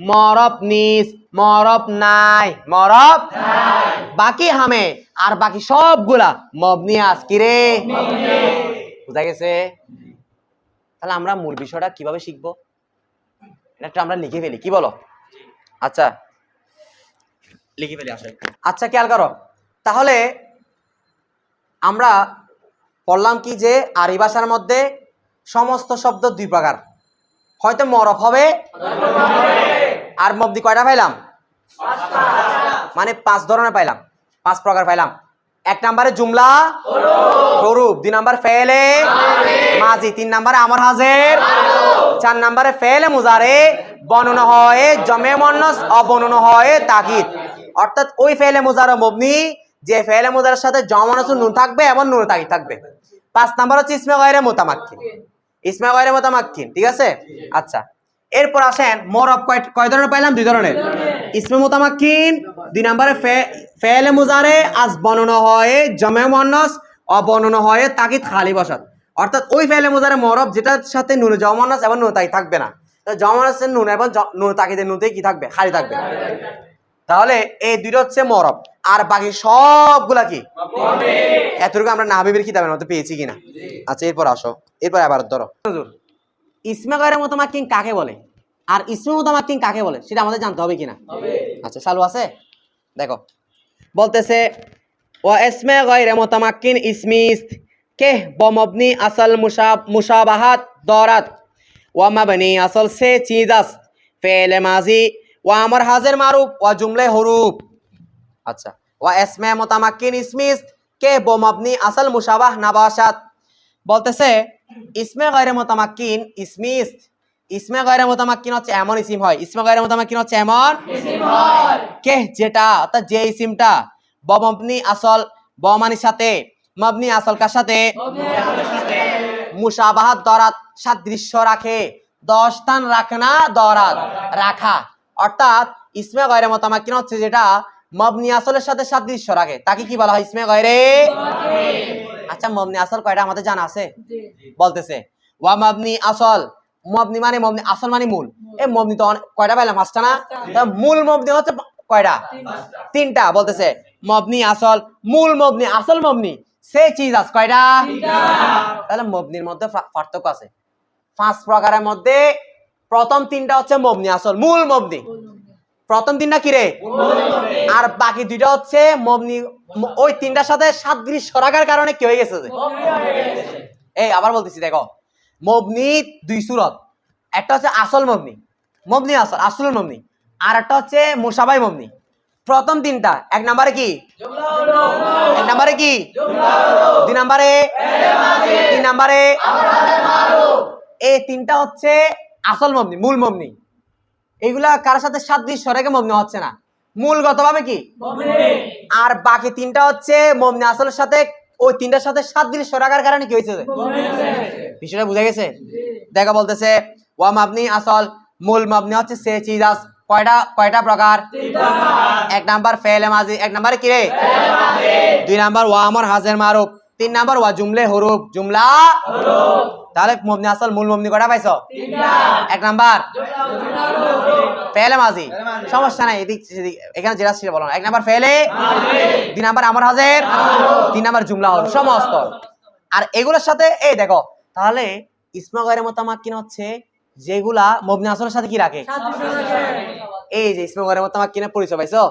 মরব নিস মরব নাই মরব নাই বাকি হামে আর বাকি সবগুলা মবনি আস কি রে বুঝা গেছে তাহলে আমরা মূল বিষয়টা কিভাবে শিখবো এটা আমরা লিখে ফেলি কি বলো আচ্ছা লিখে ফেলি আসলে আচ্ছা খেয়াল করো তাহলে আমরা বললাম কি যে আরবি ভাষার মধ্যে সমস্ত শব্দ দুই প্রকার হয়তো মরফ হবে আর মবনি কয়টা পাইলাম মানে 5 ধরনের পাইলাম 5 প্রকার পাইলাম। 1 নম্বরে জুমলা হরুফ, 2 নম্বর ফেলে মাজি, 3 নম্বরে আমর হাজের, 4 নম্বরে ফেলে মুজারে বর্ণনা হয় জমে মুন্নাস অবর্ণনা হয় তাকিদ। অর্থাৎ ওই ফেলে মুজারে মবনি যে ফেলে মুজারের সাথে জমা মুন্নাস নুন থাকবে এবং নুন তাকিদ থাকবে। 5 নম্বর হচ্ছে ইসমে গায়রে মুতামাক্কিন, ইসমে গায়রে মুতামাক্কিন, ঠিক আছে। আচ্ছা, এরপর আসেন মরফ কয় ধরনের পাইলাম? 2 ধরনের। ইসমে মুতামাক্কিন, 2 নম্বরে ফেলে মুজারে আজ বর্ণনা হয় জমে মুন্নাস অবর্ণনা হয় তাকিদ খালি বসাত। অর্থাৎ ওই ফেলে মুজারে মরফ যেটার সাথে নুন জমা মুন্নাস এবং নুন তাকিদ থাকবে না, জমা মুন্নাসের নুন এবং নুন তাকিদের নুনতে কি থাকবে? খালি থাকবে। তাহলে এই দুটো হচ্ছে মরফ, আর বাকি সবগুলা কি? এতটুকু আমরা নাহবিবের কিতাবের মধ্যে পেয়েছি কিনা? আচ্ছা, এরপর আসো, এরপর আবার ধরো ইসমে গায়রে মুতামাক্কিন কাকে বলে আর ইসমে মুতামাক্কিন কাকে বলে সেটা আমাদের জানতে হবে কিনা। আচ্ছা, চালু আছে, দেখো বলতেছে ওয়া ইসমে গায়রে মুতামাক্কিন ইসমিস কে বমবনি আসল মুশাবাহাত দরাত ওয়া মাবনি আসল সে চিজাস ফেলে মাজি ওয়া আমর হাজির মারুফ ওয়া জুমলে হরুফ। আচ্ছা, ওয়া ইসমে মুতামাক্কিন ইসমিস কে বমবনি আসল মুশাবাহ নাবাসাত। বলতেছে ইসমে গায়রে মুতামাক্কিন ইসমিস, ইসমে গায়রে মুতামাক্কিন হচ্ছে এমন ইসিম হয়, ইসমে গায়রে মুতামাক্কিন হচ্ছে এমন ইসিম হয় কে যেটা, অর্থাৎ যে ইসিমটা বমবনি আসল বমানির সাথে মবনি আসল কার সাথে মুশাবাহাত দরাত সাদৃশ্য রাখে, 10 স্থান রাখে না, দরাত রাখা। অর্থাৎ ইসমে গায়রে মুতামাক্কিন হচ্ছে যেটা মবনি আসলের সাথে সাদৃশ্য রাখে, তাকে কি বলা হয়? ইসমে গায়রে। আচ্ছা, মবনি আসল কয়টা আমাদের জানা আছে? বলতেছে ওয়া মাবনি আসল, মবনি মানে মবনি আসল মানে মূল। এই মবনি তো কয়টা পাইলাম? 5টা না? মূল মবনি হচ্ছে কয়টা? 3টা। বলতেছে মবনি আসল, মূল মবনি, আসল মবনি, সে চিজ আছে কয়টা? 3টা। তাহলে মবনির মধ্যে পার্থক্য আছে 5 প্রকারের মধ্যে। প্রথম 3টা হচ্ছে মবনি আসল, মূল মবনি। প্রথম 3টা কি রে? আর বাকি 2টা হচ্ছে মবনি, ওই 3টার সাথে সাদৃশ্য রাখার কারণে কি হয়ে গেছে? এই আবার বলতেছি, দেখো মবনি 2 সূরত, একটা হচ্ছে আসল মবনি, মবনি আসল, আসল মবনি, আর একটা হচ্ছে মুশাবাহ মবনি। প্রথম 3টা 1 নম্বরে কি? 1 নম্বরে কি? 2 নম্বরে, 3 নম্বরে। এই 3টা হচ্ছে আসল মবনি, মূল মবনি। এগুলা কার সাথে সাদৃশ্য রেখে মবনি হচ্ছে না, মূলগতভাবে কি? আর বাকি 3টা হচ্ছে মবনি আসলের সাথে, ওই 3টার সাথে সাদৃশ্য রাখার কারণে কি হয়েছে? বিষয়টা বুঝা গেছে? দেখা বলতেছে ওয়া মাবনি আসল, মূল মবনি হচ্ছে সে চিজ আস, কয়টা প্রকার? 1 নাম্বার ফেলে মাজি, 1 নম্বরে কি রে? 2 নাম্বার ওয়া আমর হাজির মারুফ, 3 নাম্বার ওয়া জুমলে হরুফ, জুমলা হরুফ। তাহলে মবনি আসল মূল মবনি কয়টা পাইছো? 3টা। 1 নাম্বার ফেলে মাজি, সমস্যা নাই, এদিক সেদিক এখানে যেটা ছিল বলো না। 1 নাম্বার ফেলে মাজি, 2 নাম্বার আমর হাজির, 3 নাম্বার জুমলা হরুফ, সমস্ত। আর এগুলোর সাথে এই দেখো, তাহলে ইসমে গায়রে মুতামাক্কিন হচ্ছে যেগুলা মবনি আসলের সাথে কি রাখে? এই যে ইসমে গায়রে মুতামাক্কিনের পরিচয় পাইছো,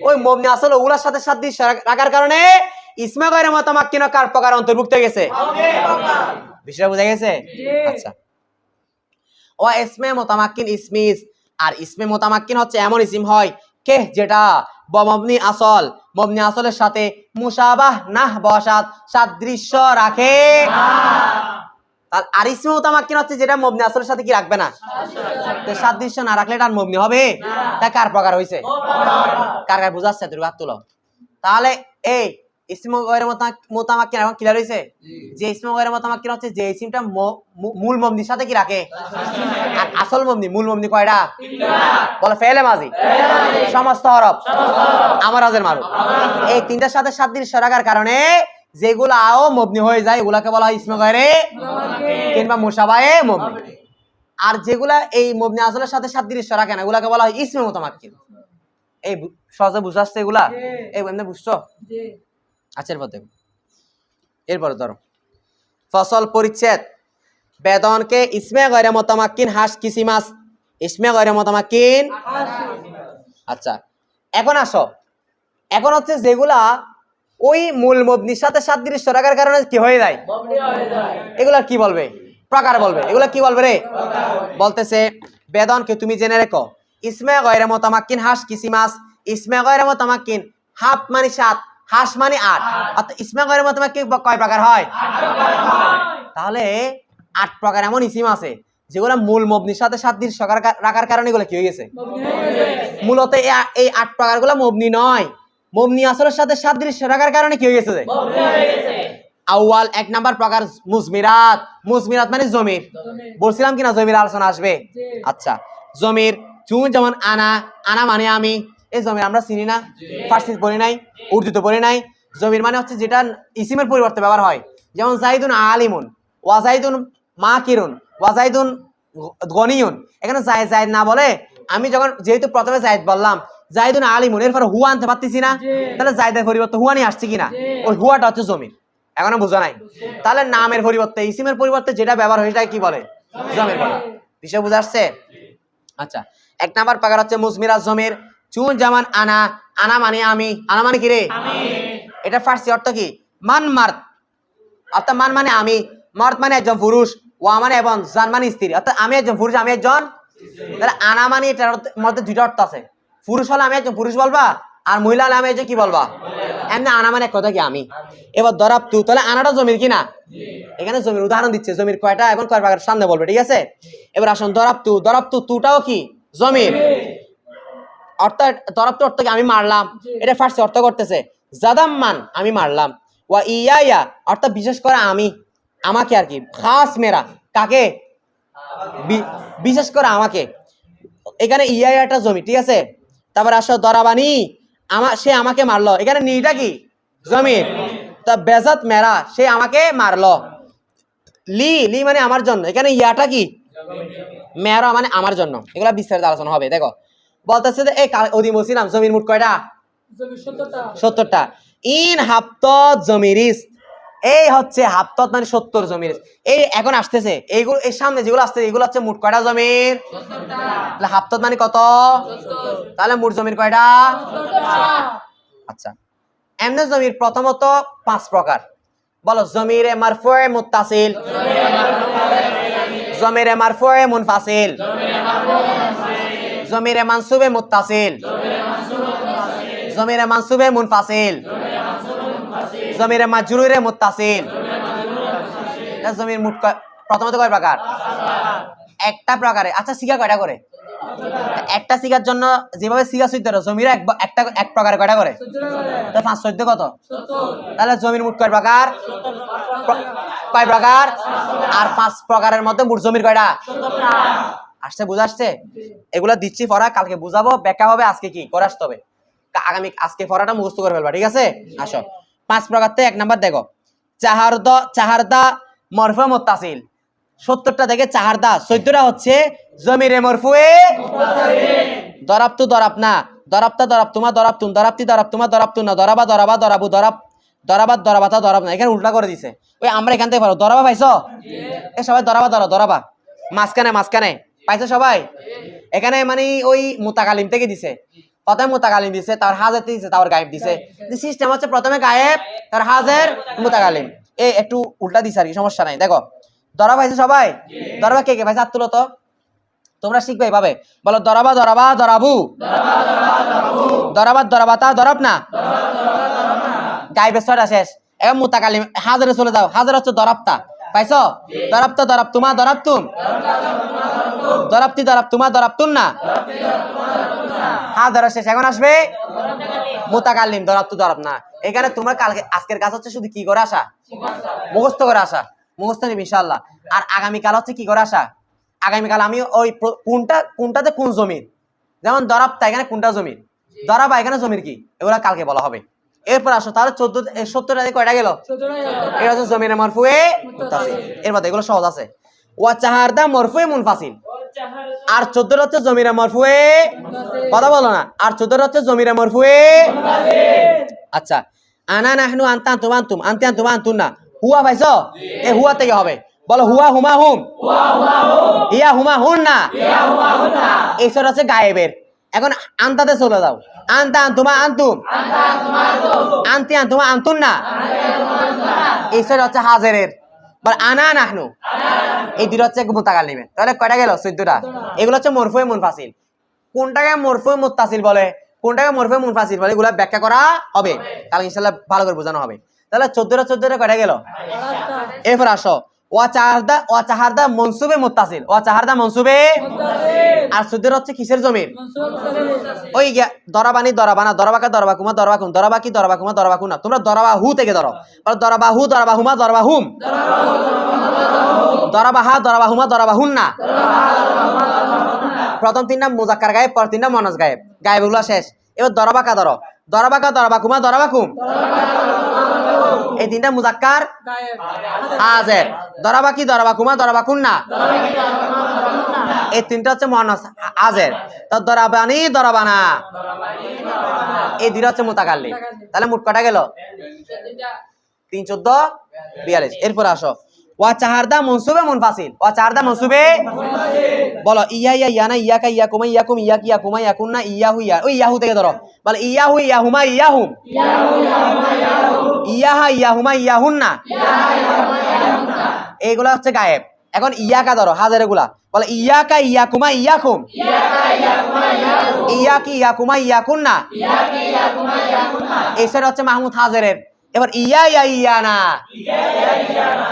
ওই মবনি আসল ওগুলোর সাথে সাদৃশ্য রাখার কারণে ইসমে গায়রে মুতামাক্কিন কার প্রকার অন্তর্ভুক্ত হয়ে গেছে? বিষয়টা বুঝা গেছে? আচ্ছা, ওয়া ইসমে মুতামাক্কিন ইসমিস, আর ইসমে মুতামাক্কিন হচ্ছে এমন ইসিম হয় কে যেটা বমবনি আসল, মবনি আসলের সাথে মুশাবাহ নাহ বসাত সাদৃশ্য রাখে। আর ইসমে মুতামাক্কিন হচ্ছে যেটা মবনি আসলের সাথে কি রাখবে না, তো সাদৃশ্য না রাখলে এটা মবনি হবে। তা কার প্রকার হইছে? কার কার বুঝাচ্ছে? তুই হাত তুলো। তাহলে এই ইসমে গায়রে মুতামাক্কিন এখন ক্লিয়ার হইছে যে ইসমে গায়রে মুতামাক্কিন হচ্ছে যে ইসমটা মূল মবনির সাথে কি রাখে। আর আসল মবনি, মূল মবনি কয়টা? 3টা। বলো ফেলে মাজি, সমস্ত হরফ, আমর হাজির মারুফ। এই 3টার সাথে সাদৃশ্য রাখার কারণে যেগুলাও মবনি হয়ে যায় এগুলাকে বলা হয় ইসমে গায়রে কিংবা মুশাবাহে মবনি। আর যেগুলা এই মবনি আসলের সাথে সাদৃশ্য রাখে না এগুলাকে বলা হয় ইসমে মুতামাক্কিন। এই সহজে বুঝাচ্ছে এগুলা? এই এমনি বুঝছো? আচ্ছা, এরপর ধরো ফসল পরিচ্ছেদ বেদনকে ইসমে গায়রে মুতামাক্কিন হাস কিসিমাস, ইসমে গায়রে মুতামাক্কিন। আচ্ছা, এখন আসো, এখন হচ্ছে যেগুলা ওই মূল মবনির সাথে সাদৃশ্য রাখার কারণে কি হয়ে যায়, এগুলা কি বলবে? প্রকার বলবে। এগুলো কি বলবে রে? বলতেছে বেদনকে তুমি জেনে রেখো ইসমে গয়রে মুতামাক্কিন হাস কিসিমাস। ইসমে গয়রে মুতামাক্কিন হাফ মানে 7, হাস মানে 8, অর্থাৎ ইসমে গয়রে মুতামাক্কিন কয় প্রকার হয়? 8 তাহলে 8 প্রকার এমন ইসিম আছে যেগুলো মূল মবনির সাথে সাদৃশ রাখার কারণে এগুলো কি হয়ে গেছে? মূলত এই 8 প্রকারগুলো মবনি নয়, মবনি আসলের সাথে সাদৃশ্য রাখার কারণে কি হয়ে গেছে? আউয়াল 1 নাম্বার প্রকার মুজমিরাত। মুজমিরাত মানে জমির। বলছিলাম কিনা জমির আলোচনা আসবে। আচ্ছা, জমির চুন যেমন আনা, আনা মানে আমি, এই জমির আমরা চিনি না, ফার্সি পড়ি নাই, উর্দুতে পড়ি নাই। জমির মানে হচ্ছে যেটা ইসিমের পরিবর্তে ব্যবহার হয়, যেমন জাইদুন আলিমুন, ওয়াজাইদুন মাকিরুন, ওয়াজাইদুন গনিয়ুন। এখানে জায়েদ না বলে আমি যখন যেহেতু প্রথমে জায়েদ বললাম জাইদুন আলিমুন, এরপর হুয়া আনতে পারতেছি না, তাহলে জায়েদের পরিবর্তে হুয়া নিয়ে আসছে কিনা? ওই হুয়াটা হচ্ছে জমির। এখনো বোঝা নাই? তাহলে নামের পরিবর্তে ইসিমের পরিবর্তে যেটা ব্যবহার হয় সেটা কি বলে? জমির বলে। বিষয় বুঝা আসছে? আচ্ছা, 1 নাম্বার প্রকার হচ্ছে মুজমিরাত জমির। চুন যেমন আনা, আনা মানে আমি, আনা মানে কি রে? এটা ফার্সি অর্থ কি? মান মার্দ, অর্থাৎ মান মানে আমি, মার্দ মানে একজন পুরুষ, ওয়া মানে এবং, জান মানে স্ত্রী, অর্থাৎ আমি একজন পুরুষ, আমি একজন। তাহলে আনা মানে এটার মধ্যে দুইটা অর্থ আছে। পুরুষ হলে আমি একজন পুরুষ বলবা, আর মহিলা হলে আমি একজন কি বলবা? এমনি আনা মানে এক কথা কি আমি। এবার দরাবতু, তাহলে আনাটা জমির কিনা? এখানে জমির উদাহরণ দিচ্ছে, জমির কয়টা এবং কয় প্রকার সামনে বলবে, ঠিক আছে? এবার আসুন দরাবতু। দরাবতু তুটাও কি জমির, অর্থাৎ দরাবতু অর্থ কি? আমি মারলাম, এটা ফার্সি অর্থ করতেছে জাদাম্মান, আমি মারলাম। ওয়া ইয়া অর্থাৎ বিশেষ করে আমি, আমাকে আর কি। খাস মেরা, কাকে? বিশেষ করে আমাকে। এখানে ইয়াটা জমি, ঠিক আছে? তারপর আসো দরাবানি, সে আমাকে মারলো, এখানে নিটা কি জমির। তা বেজাত মেরা, সে আমাকে মারলো। লি লি মানে আমার জন্য, এখানে ইয়াটা কি মেরা মানে আমার জন্য। এগুলা বিস্তারিত আলোচনা হবে। দেখো বলতেছে যে এই ওদি বলছিলাম জমির মোট কয়টা? 70টা। ইন হাফতত জমিরিস, এই হচ্ছে হাফতত মানে 70 জমির। এই এখন আসতেছে এইগুলো, এর সামনে যেগুলো আসছে এগুলো হচ্ছে মোট কয়টা জমির? 70টা। তাহলে হাফতত মানে কত? 70। তাহলে মোট জমির কয়টা? 70টা। আচ্ছা, এমনে জমির প্রথমত 5 প্রকার। বলো জমিরে মারফুয়ে মুত্তাসিল, জমিরে মারফুয়ে মুনফাসিল, জমিরে মানসুবে মুত্তাসিল, জমিরে মানসুবে মুনফাসিল, জমিরে মাজরুরে মুত্তাসিল। জমির মোট প্রথমত কয় প্রকার? একটা প্রকারে। আচ্ছা, সিগা কয়টা করে? একটা সিগার জন্য যেভাবে সিগা 14, জমির এক প্রকারে কয়টা করে? তো 5 14 কত? 70। তাহলে জমির মোট কয় প্রকার? কয় প্রকার? আর 5 প্রকারের মধ্যে মোট জমির কয়টা? 70টা। আসছে, বুঝা আসছে? এগুলা দিচ্ছি পড়া, কালকে বুঝাবো, ব্যাখ্যা হবে, আজকে কি করে আসতে হবে, আজকে পড়াটা মুখস্থ করে ফেলবা, ঠিক আছে? আসো 5 প্রকার থেকে 1 নাম্বার দেখো চাহারদা মরফু মুত্তাসিল। 70টা থেকে চাহারদা 14টা হচ্ছে জমিরে মরফুয়ে মুত্তাসিল। দরাবতু দরাবনা, দরাবতা দরাবতুমা দরাবতুন, দরাবতি দরাবতুমা দরাবতুনা, দরাবা দরাবা দরাবু, দরাবাত দরাবাতা দরাবনা। এখানে উল্টা করে দিছে। ওই আমরা এখান থেকে পারো। দরাবা পাইছো? এ সবাই দরাবা দরাবা মাঝখানে পাইছো সবাই? এখানে মানে ওই মুতাকালিম থেকে দিছে। প্রথমে মুতাকালিম দিছে, তার হাজের দিছে, তারপর গায়েব দিছে। সিস্টেম হচ্ছে প্রথমে গায়েব, তার হাজের, মুতাকালিম। এই একটু উল্টা দিছে আর কি, সমস্যা নাই। দেখো দরাবা পাইছো সবাই? দরাবা কে কে পাইছো? হাত তুলো তো, তোমরা শিখবে এইভাবে। বলো দরাবা দরাবা দরাবু, দরাবাত দরাবাতা দরাবনা, গায়েবের 6টা শেষ। এখন মুতাকালিম হাজরে চলে যাও। হাজর হচ্ছে দরাবতা, পাইছো? দরাবতা দরাবতুমা দরাবতুন, দরাবতি দরাবতুমা দরাবতুন না, হাজর শেষ। এখন আসবে মুতাকাল্লিম, দরাবতু দরাবনা। এখানে তোমরা কালকে আজকের কাজ হচ্ছে শুধু কি করে আসা? মুখস্থ করে আসা। মুখস্থ নিবি ইনশাআল্লাহ। আর আগামীকাল হচ্ছে কি করে আসা? আগামীকাল আমি ওই কোনটাতে কোন জমির, যেমন দরাবতা এখানে কোনটা জমির, দরাবা এখানে জমির কি, এগুলা কালকে বলা হবে। এরপর আসো, তাহলে 70টা কয়টা গেল? এটা হচ্ছে জমিরে মারফুয়ে মুত্তাসিল। এরপর এগুলো সহজ আছে। ওয়া চাহারদা মারফুয়ে মুনফাসিল। আর 14টা হচ্ছে জমিরে মারফুয়ে, কথা বলো না। আর 14টা হচ্ছে জমিরে মারফুয়ে। আচ্ছা, আনা নাহনু আনতা আনতুম আনতুম, আনতি আনতুম আনতুনা। হুয়া পাইছো? এই হুয়া থেকে হবে। বলো হুয়া হুমা হুম, ইয়া হুমা হুন না। এই সব হচ্ছে গায়েবের। এখন আনতাতে চলে যাও। আনতা আনতুমা আনতুম, আনতি আনতুমা আনতুন না। এই সব হচ্ছে হাজেরের। বল আনা নাহনু, এই দুটো হচ্ছে মুতাকাল্লিমের। তাহলে কয়টা গেল? 14টা। এগুলো হচ্ছে মরফুয়ে মুনফাসিল। কোনটাকে মরফুয়ে মুত্তাসিল বলে, কোনটাকে মরফুয়ে মুনফাসিল বলে, এগুলো ব্যাখ্যা করা হবে কাল ইনশাআল্লাহ, ভালো করে বোঝানো হবে। তাহলে 14টা কয়টা গেল? এরপর আসো ওয়া চাহারদা মনসুবে মুত্তাসিল, ওয়া চাহারদা মনসুবে আর 14 হচ্ছে কিসের জমির? ওই দরাবানি দরাবানা, দরাবাকা দরাবাকুমা দরাবাকুম, দরাবাকি দরাবাকুমা দরাবাকুনা। তোমরা দরাবাহু থেকে ধরো, দরাবাহু দরাবাহুমা দরাবাহুম, দরাবাহা দরাবাহুমা দরাবাহুন্না। প্রথম 3টা মুজাক্কার গায়েব, পর 3টা মুয়ান্নাস গায়েব, গায়েবগুলো শেষ। এবার দরাবাকা ধরো, দরাবাকা দরাবাকুমা দরাবাকুম, এই 3টা মুজাক্কার হাজির। দরাবাকি দরাবাকুমা দরাবাকুন্না, এই 3টা হচ্ছে মুয়ান্নাস হাজির। তো দরাবানি দরাবানা, এই 2টা হচ্ছে মুতাকাল্লিম। তাহলে মোট কটা গেল? 3 14 42। এরপর আসো ওয়া চাহারদা মনসুবে মুনফাসিল, ওয়া চাহারদা মনসুবে বলো ইয়া ইয়া ইয়ানা ইয়াকা ইয়াকুমা ইয়াকুম ইয়াকি ইয়াকুমা ইয়াকুন্না ইয়াহু ইয়া, ওই ইয়াহু থেকে ধরো, বল ইয়াহু ইয়াহুমা ইয়াহুম, ইয়াহা ইয়াহুমা ইয়াহুন্না, এইগুলা হচ্ছে গায়েব। এখন ইয়াকা ধরো, হাজার এগুলা, বলে ইয়াকা ইয়াকুমা ইয়াকুম, ইয়াকি ইয়াকুমা ইয়াকুন্না, এই সেটা হচ্ছে মাহমুদ হাজারের। এবার ইয়া ইয়া ইয়ানা,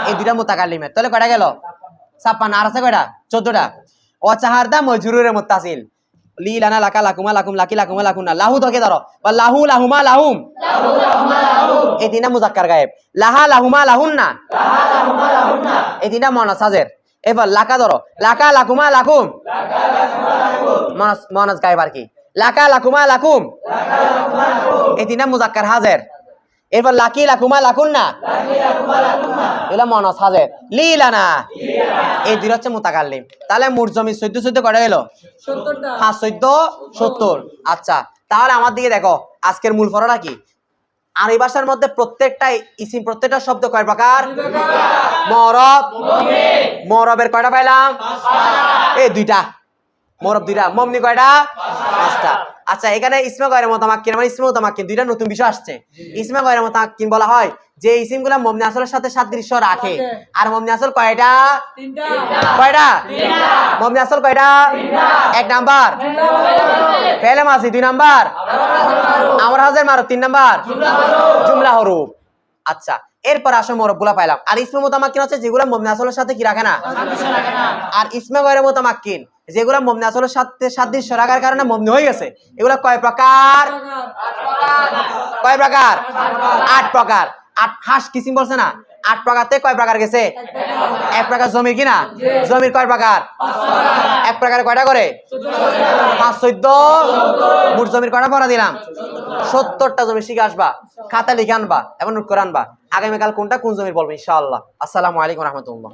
এই 2টা মুতাকাল্লিমের। তাহলে কয়টা গেল? 56। আর আছে কয়টা? 14টা। ওয়া চাহারদা মজরুরে মুত্তাসিল, লি লানা লাকা লাকুমা লাকুম লাকি লাকুমা লাকুন্না, লাহু থেকে ধরো, বা লাহু লাহুমা লাহুম, এই 3টা মুজাক্কার গায়েব। লাহা লাহুমা লাহুন্না, এই 3টা মুয়ান্নাস হাজির। এবার লাকা ধরো, লাকা লাকুমা লাকুম, মুয়ান্নাস গায়েব আর কি, লাকা লাকুমা লাকুম, এই 3টা মুজাক্কার হাজির। এরপর লাকি লাকুমা লাকুন্না, এগুলা মুয়ান্নাস হাজির। লি লানা, এই 2টা হচ্ছে মুতাকাল্লিম। তাহলে মোট জমি 14 কয়টা গেল? 5 14 70। আচ্ছা, তাহলে আমার দিকে দেখো, আজকের মূল পড়াটা কি? আরবি ভাষার মধ্যে প্রত্যেকটা ইসিম, প্রত্যেকটা শব্দ কয় প্রকার? মুআরব। মুআরবের কয়টা পাইলাম? এই 2টা। মুআরব 2টা, মবনি কয়টা? 5টা। আচ্ছা, এখানে ইসমে গয়রে মুতামাক্কিন, মানে ইসমে মুতামাক্কিন 2টা নতুন বিষয় আসছে। ইসমে গয়রে মুতামাক্কিন বলা হয় যে ইসিমগুলো মবনি আসলের সাথে সাদৃশ্য রাখে। আর মবনি আসল কয়টা? 3টা। কয়টা? 3টা। মবনি আসল কয়টা? 1 নাম্বার ফেলে মাসি, 2 নাম্বার আমর হাজার মারুফ, 3 নাম্বার জুমলা হরুফ। আচ্ছা, এরপর আসো মুআরবগুলা পাইলাম। আর ইসমে মুতামাক্কিন হচ্ছে যেগুলো মবনি আসলের সাথে কি রাখে না, আর ইসমে গয়রে মুতামাক্কিন যেগুলো মবনি আসলের সাথে সাদৃশ্য রাখার কারণে মবনি হয়ে গেছে। এগুলো কয় প্রকার? কয় প্রকার? 8 প্রকার। 8 হাস কিসিম বলছে না, 8 প্রকার থেকে কয় প্রকার গেছে? 1 প্রকার জমির কিনা, জমির কয় প্রকার? 1 প্রকারে কয়টা করে? 5 14। মোট জমির কয়টা পড়া দিলাম? 70টা জমি শিখে আসবা, খাতা লিখে আনবা এবং নোট করে আনবা। আগামীকাল কোনটা কোন জমির বলবো ইনশাআল্লাহ। আসসালামু আলাইকুম ওয়া রাহমাতুল্লাহ।